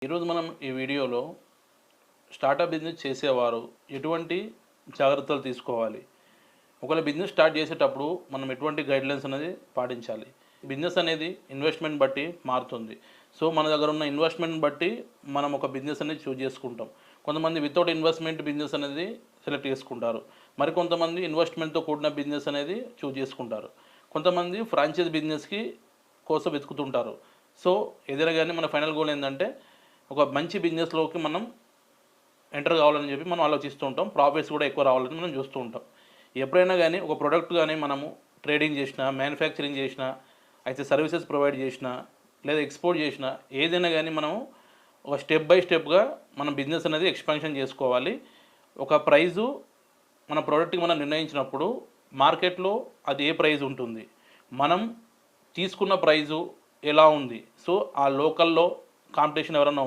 ఈరోజు మనం ఈ వీడియోలో స్టార్టప్ బిజినెస్ చేసేవారు ఎటువంటి జాగ్రత్తలు తీసుకోవాలి, ఒకవేళ బిజినెస్ స్టార్ట్ చేసేటప్పుడు మనం ఎటువంటి గైడ్లైన్స్ అనేది పాటించాలి. బిజినెస్ అనేది ఇన్వెస్ట్మెంట్ బట్టి మారుతుంది. సో మన దగ్గర ఉన్న ఇన్వెస్ట్మెంట్ బట్టి మనం ఒక బిజినెస్ అనేది చూజ్ చేసుకుంటాం. కొంతమంది వితౌట్ ఇన్వెస్ట్మెంట్ బిజినెస్ అనేది సెలెక్ట్ చేసుకుంటారు. మరికొంతమంది ఇన్వెస్ట్మెంట్తో కూడిన బిజినెస్ అనేది చూజ్ చేసుకుంటారు. కొంతమంది ఫ్రాంచైజ్ బిజినెస్కి కోసం వెతుకుతుంటారు. సో ఏదైనా కానీ మన ఫైనల్ గోల్ ఏంటంటే ఒక మంచి బిజినెస్లోకి మనం ఎంటర్ కావాలని చెప్పి మనం ఆలోచిస్తూ ఉంటాం. ప్రాఫిట్స్ కూడా ఎక్కువ రావాలని మనం చూస్తూ ఉంటాం. ఎప్పుడైనా కానీ ఒక ప్రోడక్ట్ కానీ మనము ట్రేడింగ్ చేసినా, మ్యానుఫ్యాక్చరింగ్ చేసినా, అయితే సర్వీసెస్ ప్రొవైడ్ చేసినా, లేదా ఎక్స్పోర్ట్ చేసినా, ఏదైనా కానీ మనము ఒక స్టెప్ బై స్టెప్గా మన బిజినెస్ అనేది ఎక్స్పాన్షన్ చేసుకోవాలి. ఒక ప్రైజు మన ప్రోడక్ట్కి మనం నిర్ణయించినప్పుడు మార్కెట్లో అది ఏ ప్రైజ్ ఉంటుంది, మనం తీసుకున్న ప్రైజు ఎలా ఉంది, సో ఆ లోకల్లో కాంపిటీషన్ ఎవరైనా